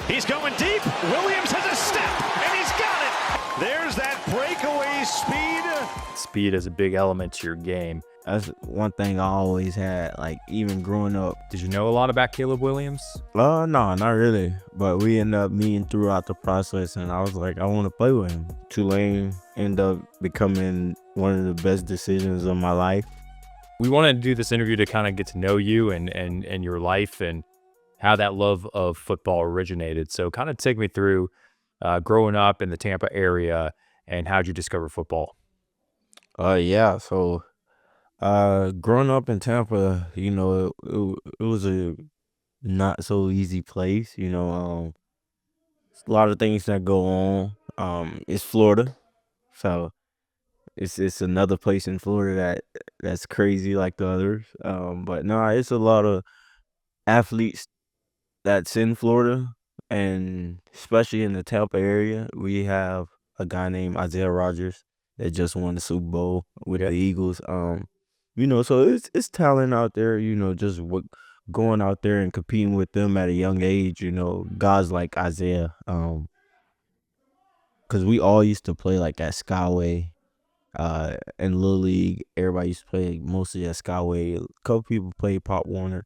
He's going deep. Williams has a step, and he's got it. There's that breakaway speed. Speed is a big element to your game. That's one thing I always had, like, even growing up. Did you know a lot about Caleb Williams? No, not really. But we ended up meeting throughout the process, and I was like, I want to play with him. Tulane ended up becoming one of the best decisions of my life. We wanted to do this interview to kind of get to know you and your life and how that love of football originated. So kind of take me through growing up in the Tampa area and how'd you discover football? Yeah, so growing up in Tampa, it was a not so easy place. A lot of things that go on. It's Florida, so it's another place in Florida that's crazy like the others. But no, it's a lot of athletes that's in Florida, and especially in the Tampa area, we have a guy named Isaiah Rodgers that just won the Super Bowl with the Eagles. So it's talent out there. Just going out there and competing with them at a young age. Guys like Isaiah. Because we all used to play like at Skyway. In Little League, everybody used to play mostly at Skyway. A couple people play Pop Warner,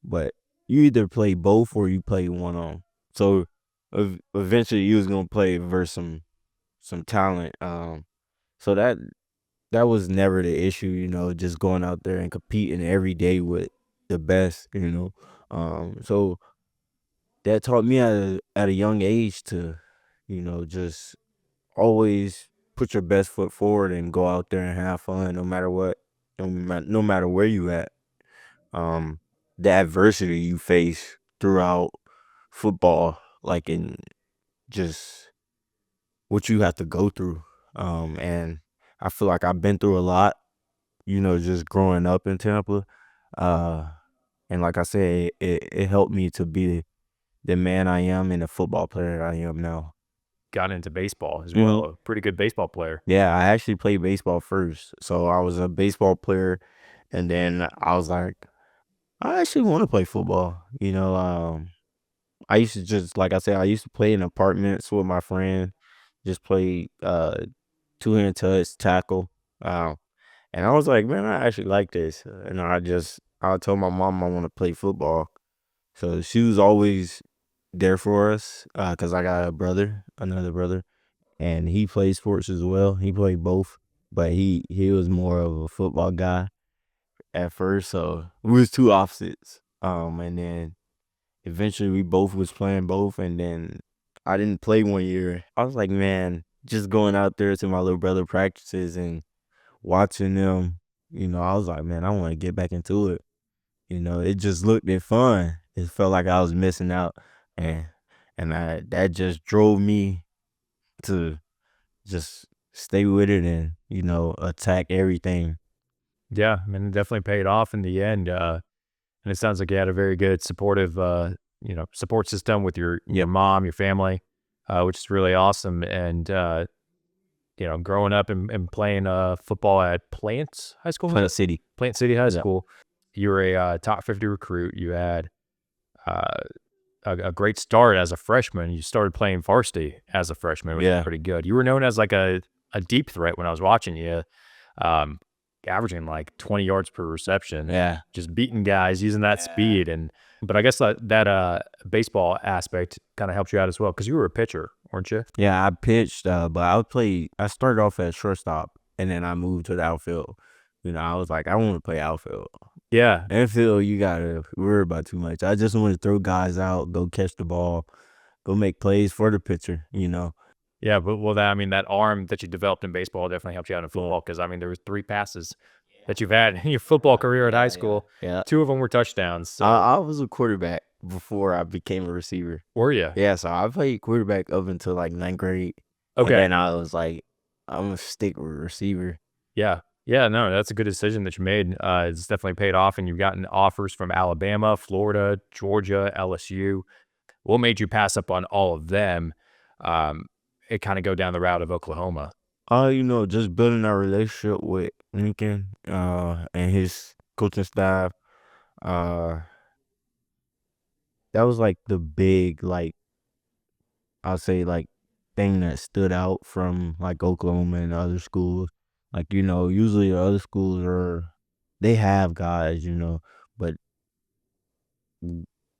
but you either play both or you play one on. So eventually you was gonna play versus some talent. So that was never the issue. Just going out there and competing every day with the best. So that taught me at a young age to, just always put your best foot forward and go out there and have fun no matter what, no matter where you at. The adversity you face throughout football, like in just what you have to go through. And I feel like I've been through a lot, just growing up in Tampa. And like I said, it helped me to be the man I am and the football player I am now. Got into baseball as well. A pretty good baseball player. Yeah, I actually played baseball first. So I was a baseball player, and then I was like, I actually want to play football. I used to just, like I said, I used to play in apartments with my friend, just play two-hand touch, tackle. And I was like, man, I actually like this. And I told my mom I want to play football. So she was always there for us because I got another brother, and he plays sports as well. He played both, but he was more of a football guy at first. So we was two opposites. And then eventually we both was playing both, and then I didn't play one year. I was like, man, just going out there to my little brother practices and watching them, I was like, man, I want to get back into it. It just looked fun. It felt like I was missing out, and that just drove me to just stay with it and attack everything. Yeah, I mean, it definitely paid off in the end. And it sounds like you had a very good supportive, support system with your mom, your family, which is really awesome. And growing up and playing football at Plant High School, Plant City High School, you were a top 50 recruit. You had a great start as a freshman. You started playing varsity as a freshman, which is pretty good. You were known as like a deep threat when I was watching you, averaging like 20 yards per reception. Yeah, just beating guys, using that speed. But I guess that baseball aspect kind of helped you out as well because you were a pitcher, weren't you? Yeah, I pitched, but I started off at shortstop, and then I moved to the outfield. I was like, I want to play outfield. Yeah. Infield, you got to worry about too much. I just want to throw guys out, go catch the ball, go make plays for the pitcher, Yeah, but that arm that you developed in baseball definitely helped you out in football because, there was 3 passes that you've had in your football career at high school. Yeah. 2 of them were touchdowns. So. I was a quarterback before I became a receiver. Were you? Yeah, so I played quarterback up until like 9th grade. Okay. And I was like, I'm going to stick with receiver. Yeah. Yeah, no, that's a good decision that you made. It's definitely paid off, and you've gotten offers from Alabama, Florida, Georgia, LSU. What made you pass up on all of them? It kind of go down the route of Oklahoma. Just building our relationship with Lincoln and his coaching staff. That was like the big I'll say like thing that stood out from like Oklahoma and other schools. Like, usually the other schools they have guys, but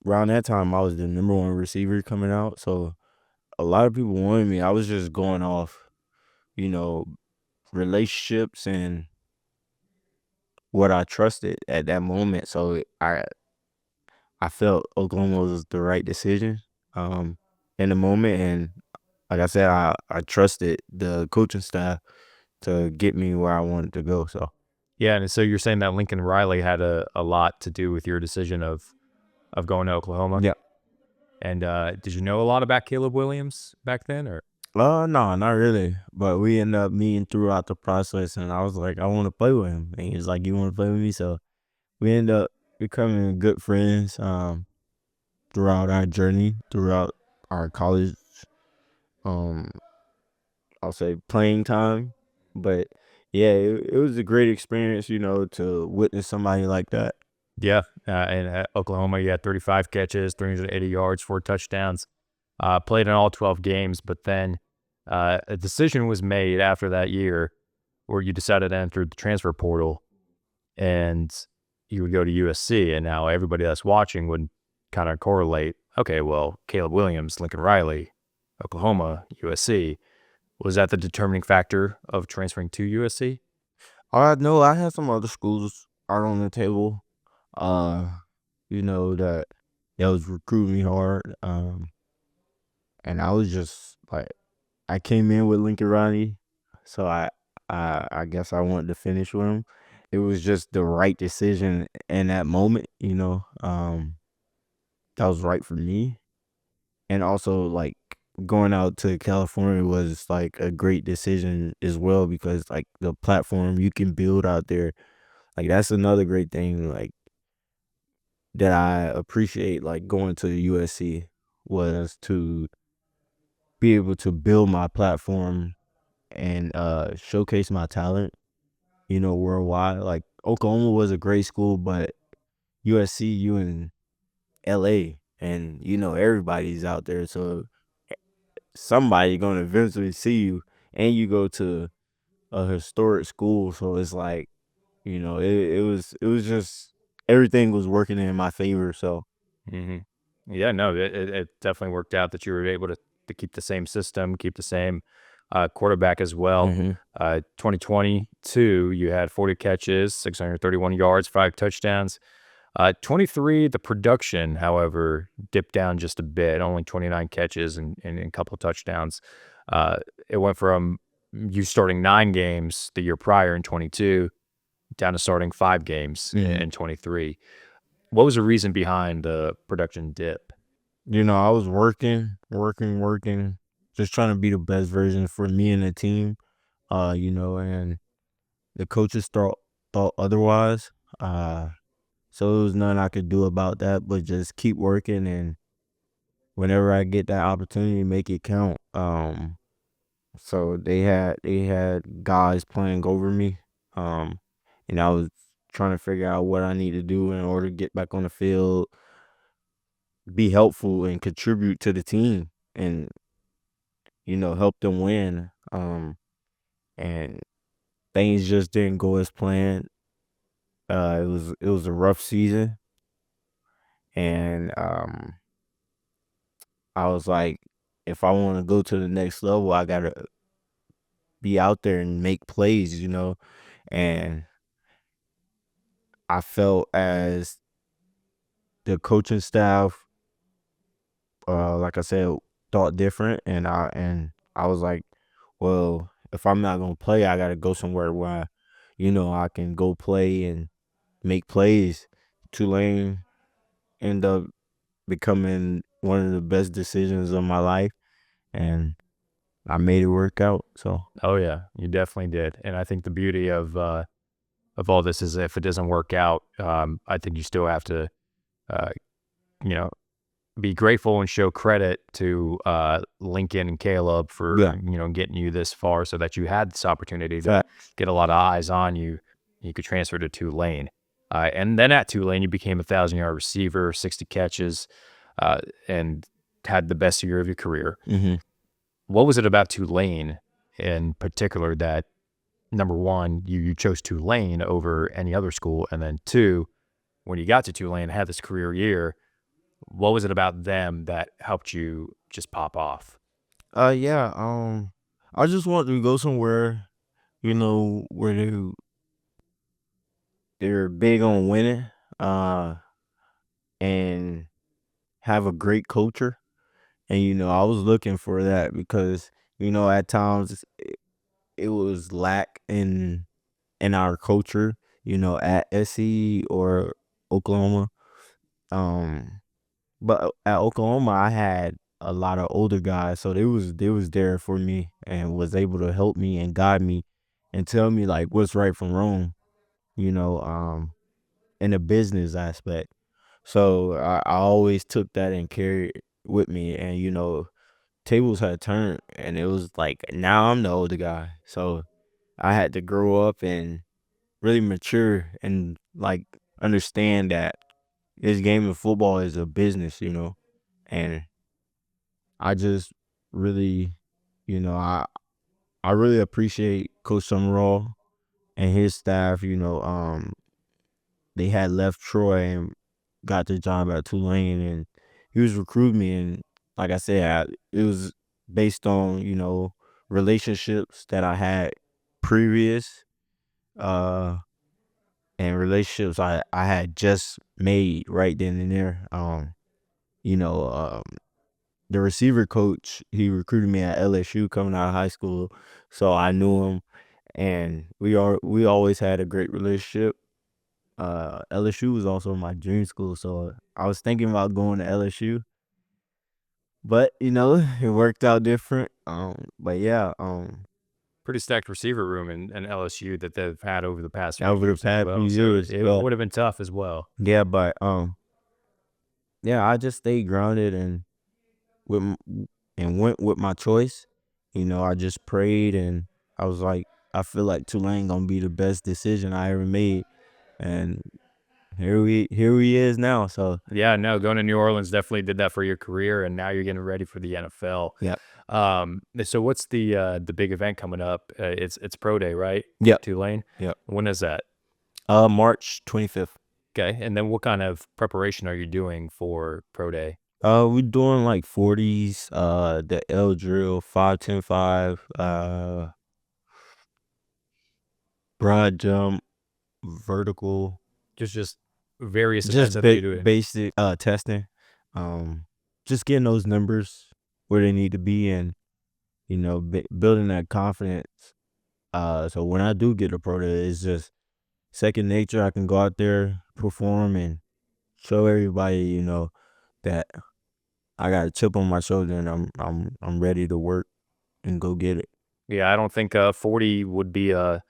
around that time I was the number one receiver coming out. So a lot of people wanted me. I was just going off, you know, relationships and what I trusted at that moment. So I felt Oklahoma was the right decision um in the moment, and like I said, I trusted the coaching staff to get me where I wanted to go. So Yeah, and so you're saying that Lincoln Riley had a lot to do with your decision of going to Oklahoma? yeah. And did you know a lot about Caleb Williams back then, or? No, not really. But we ended up meeting throughout the process, and I was like, I want to play with him, and he was like, you want to play with me? So we ended up becoming good friends throughout our journey, throughout our college, um, I'll say playing time. But yeah, it was a great experience, to witness somebody like that. Yeah, and at Oklahoma, you had 35 catches, 380 yards, 4 touchdowns. Played in all 12 games, but then a decision was made after that year where you decided to enter the transfer portal and you would go to USC. And now everybody that's watching would kind of correlate. Okay, well, Caleb Williams, Lincoln Riley, Oklahoma, USC. Was that the determining factor of transferring to USC? I know I had some other schools out on the table, that was recruiting me hard. And I was just like, I came in with Lincoln Riley, so I guess I wanted to finish with him. It was just the right decision in that moment, that was right for me. And also like going out to California was like a great decision as well, because like the platform you can build out there, like that's another great thing like that I appreciate like going to the USC, was to be able to build my platform and showcase my talent, worldwide. Like Oklahoma was a great school, but USC, you in LA, and everybody's out there, so somebody gonna eventually see you, and you go to a historic school, so it's like, it was just everything was working in my favor. So hmm Yeah, no, it definitely worked out that you were able to keep the same system, keep the same quarterback as well. hmm 2022, you had 40 catches, 631 yards, 5 touchdowns. 23, the production, however, dipped down just a bit, only 29 catches and a couple of touchdowns. It went from you starting 9 games the year prior in 22 down to starting 5 games hmm in 23. What was the reason behind the production dip? I was working, just trying to be the best version for me and the team. And the coaches thought otherwise. So there was nothing I could do about that, but just keep working, and whenever I get that opportunity, make it count. So they had guys playing over me, um, and I was trying to figure out what I need to do in order to get back on the field, be helpful, and contribute to the team, and help them win. And things just didn't go as planned. It was a rough season, and I was like, if I want to go to the next level, I gotta be out there and make plays, and I felt as the coaching staff, like I said, thought different, and I was like, well, if I'm not gonna play, I gotta go somewhere where, I can go play and make plays. Tulane ended up becoming one of the best decisions of my life, and I made it work out. So Oh yeah, you definitely did. And I think the beauty of all this is if it doesn't work out, I think you still have to, uh, you know, be grateful and show credit to Lincoln and Caleb for yeah, getting you this far, so that you had this opportunity to facts. get a lot of eyes on you. You could transfer to Tulane, and then at Tulane you became a 1,000-yard receiver, 60 catches, and had the best year of your career. Mm-hmm. What was it about Tulane in particular that, number one, you chose Tulane over any other school, and then two, when you got to Tulane and had this career year, what was it about them that helped you just pop off? Yeah. I just wanted to go somewhere, where they're big on winning, and have a great culture. And I was looking for that because at times it was lack in our culture. At SC or Oklahoma. Um, but at Oklahoma, I had a lot of older guys, so they was there for me and was able to help me and guide me and tell me like what's right from wrong. You know, um, in a business aspect. So I always took that and carried it with me, and tables had turned, and it was like now I'm the older guy, so I had to grow up and really mature and like understand that this game of football is a business, and I just really, I really appreciate Coach Summerall and his staff. They had left Troy and got the job at Tulane, and he was recruiting me. And like I said, it was based on relationships that I had previous, uh, and relationships I had just made right then and there. You know, um, the receiver coach, he recruited me at LSU coming out of high school, so I knew him, and we always had a great relationship. LSU was also my dream school, so I was thinking about going to LSU, but it worked out different. But yeah, Pretty stacked receiver room in LSU that they've had over the past few over the years as past few well. So years, it but would have been tough as well. yeah, but yeah, I just stayed grounded and with went with my choice. I just prayed and I was like, I feel like Tulane gonna be the best decision I ever made, and here we is now. So Yeah, no, going to New Orleans definitely did that for your career, and now you're getting ready for the NFL. yeah, So what's the big event coming up? It's Pro Day, right? yep, Tulane. yep. When is that? March 25th. Okay, and then what kind of preparation are you doing for Pro Day? We're doing like 40s, the L drill, 5-10-5, broad jump, vertical, Just various events just that you're doing. basic testing. Um, just getting those numbers where they need to be, and building that confidence. So when I do get a pro day, it's just second nature. I can go out there, perform, and show everybody, that I got a chip on my shoulder, and I'm ready to work and go get it. Yeah, I don't think 40 would be a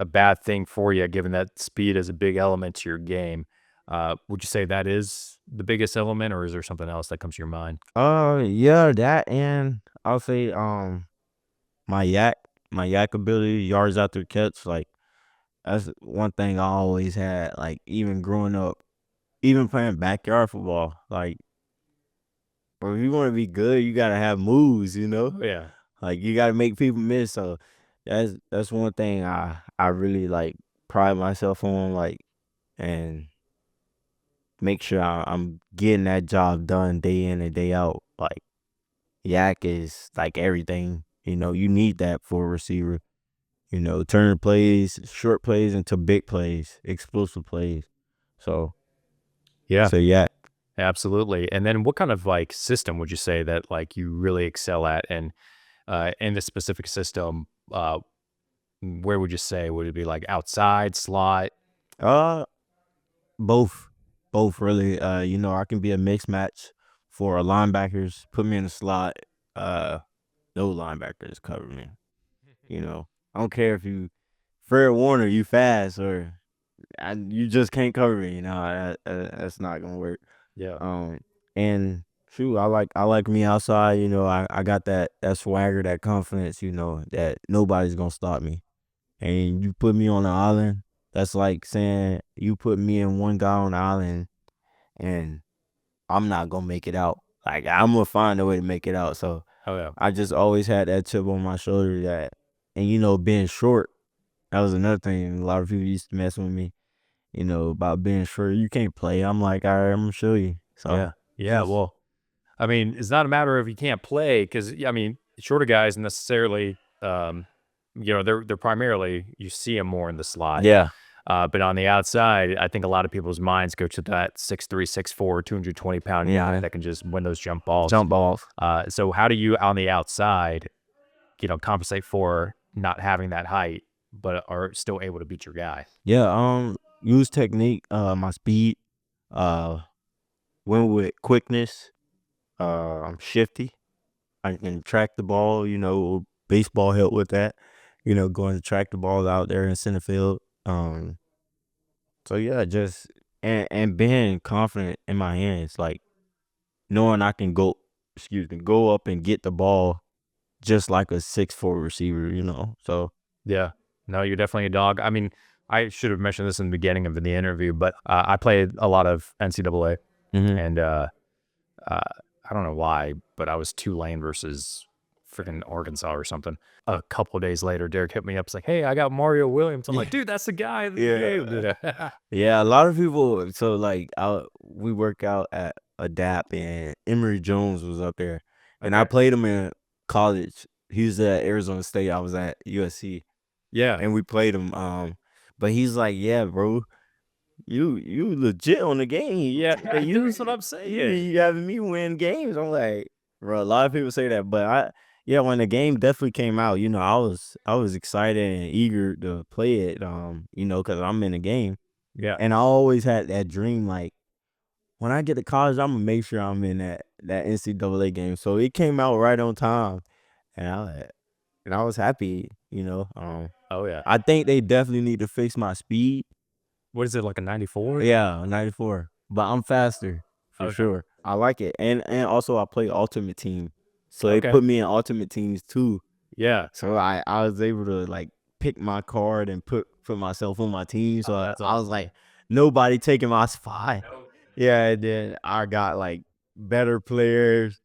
bad thing for you, given that speed is a big element to your game. Would you say that is the biggest element, or is there something else that comes to your mind? Yeah, that, and I'll say my yak, my yak ability, yards after catch, like that's one thing I always had. Like even growing up, even playing backyard football, like, but if you want to be good, you gotta have moves, Yeah. like you gotta make people miss. So that's one thing I really like pride myself on, like, and make sure I'm getting that job done day in and day out. Like yak is like everything. You need that for a receiver. Turn plays, short plays into big plays, explosive plays. So Yeah, yak. absolutely. And then what kind of like system would you say that like you really excel at? And in this specific system, where would you say would it be like outside slot? Uh, both, both really. I can be a mixed match for linebackers. Put me in the slot. Uh, no linebackers cover me. I don't care if you Fred Warner, you fast or you just can't cover me. That's not gonna work. Yeah. Um, and shoot, I like me outside. I got that swagger, that confidence. That nobody's gonna stop me. And you put me on the island. That's like saying you put me and one guy on the island, and I'm not gonna make it out like I'm gonna find a way to make it out. So Oh yeah. I just always had that chip on my shoulder that, and being short, that was another thing. A lot of people used to mess with me, about being short. You can't play. I'm like, all right, I'm gonna show you. So Yeah. Yeah. just Well, I mean, it's not a matter of you can't play because I mean, shorter guys necessarily, they're primarily you see them more in the slot. yeah, But on the outside, I think a lot of people's minds go to that 6'3", 6'4", 220-pound guy yeah, that can just win those jump balls. jump balls. So how do you on the outside, compensate for not having that height, but are still able to beat your guy? Yeah, use technique, my speed, uh, went with quickness. I'm shifty. I can track the ball. Baseball help with that. Going to track the ball out there in center field. So yeah, just and being confident in my hands, like knowing I can go up and get the ball just like a 6'4" receiver. So Yeah. No, you're definitely a dog. I mean, I should have mentioned this in the beginning of the interview, but I played a lot of NCAA, hmm and uh, I don't know why, but I was Tulane versus freaking Arkansas or something. A couple of days later, Derek hit me up. It's like, hey, I got Mario Williams. I'm like, dude, that's the guy. yeah. Yeah, a lot of people. So like, we work out at Adapt, and Emory Jones was up there, and I Okay. played him in college. He was at Arizona State. I was at USC, Yeah. and we played him. But he's like, yeah, bro, you legit on the game. Yeah, That's what I'm you saying. you having me win games. I'm like, bro. A lot of people say that, but yeah, when the game definitely came out, I was excited and eager to play it. Because I'm in the game. Yeah. And I always had that dream, like, when I get to college, I'm gonna make sure I'm in that NCAA game. So it came out right on time, and I was happy. Oh, yeah. I think they definitely need to fix my speed. What is it, like a 94? Yeah, 94, but I'm faster for Okay. sure. I like it, and also I play Ultimate Team, so they Okay. put me in Ultimate Teams too. Yeah. So I was able to like pick my card and put myself on my team. So Oh, that's I was awesome. like, nobody taking my spot. No. Yeah, and then I got like better players.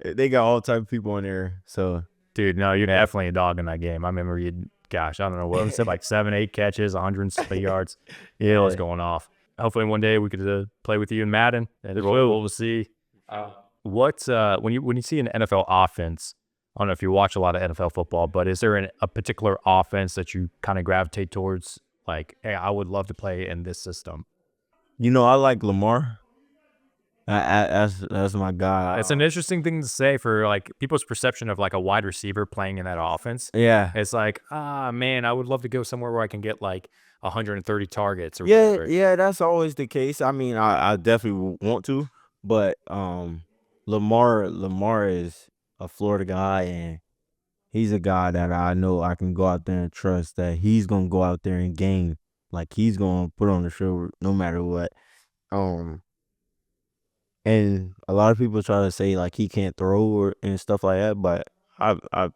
They got all type of people in there. So Dude, no, you're yeah, definitely a dog in that game. I remember you, gosh, I don't know what was it, like 7, 8 catches, 100 something yards. It was yeah, going off. Hopefully one day we could play with you in Madden, and for we'll sure. see. What when you see an NFL offense, I don't know if you watch a lot of NFL football, but is there a particular offense that you kind of gravitate towards? Like, hey, I would love to play in this system. I like Lamar. That's my guy. It's an interesting thing to say for like people's perception of like a wide receiver playing in that offense. Yeah, It's like, ah, man, I would love to go somewhere where I can get like 130 targets or yeah, whatever. yeah. That's always the case. I mean, I definitely want to, but Lamar is a Florida guy, and he's a guy that I know I can go out there and trust that he's gonna go out there and game. Like he's gonna put on the show no matter what. Um, and a lot of people try to say like he can't throw and stuff like that, but I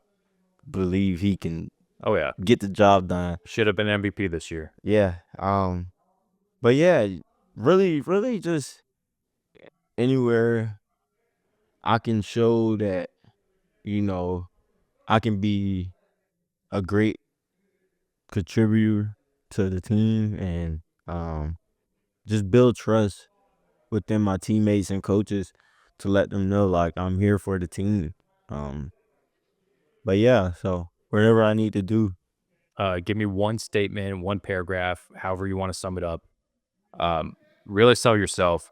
believe he can Oh yeah, get the job done. should have been MVP this year. Yeah. But yeah, really, really just anywhere I can show that, you know, I can be a great contributor to the team, and just build trust within my teammates and coaches to let them know like I'm here for the team. Um, but yeah, so whatever I need to do. Give me one statement, one paragraph, however you want to sum it up. Um, really sell yourself.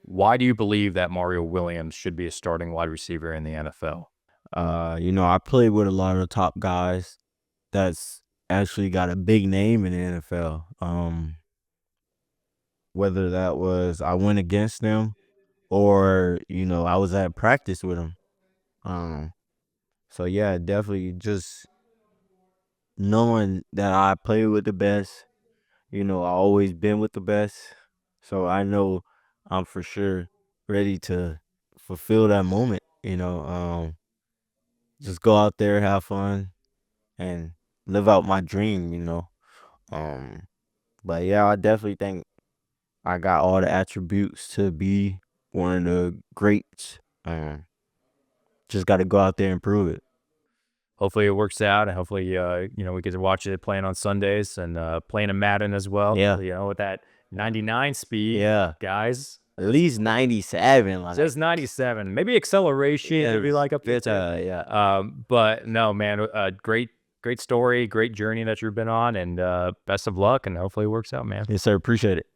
Why do you believe that Mario Williams should be a starting wide receiver in the NFL? I played with a lot of top guys that's actually got a big name in the NFL. Whether that was I went against them or, I was at practice with them. Um, so yeah, definitely just knowing that I play with the best, I always been with the best. So I know I'm for sure ready to fulfill that moment, just go out there, have fun, and live out my dream. Um, but yeah, I definitely think I got all the attributes to be one of the greats Just got to go out there and prove it. Hopefully it works out, and hopefully we get to watch it playing on Sundays and playing in Madden as well. Yeah. With that 99 speed. Yeah. Guys. At least 97. Like, Just 97, maybe acceleration. Yeah, Maybe like up there. yeah. But no, man, great story, great journey that you've been on, and best of luck, and hopefully it works out, man. Yes, sir. Appreciate it.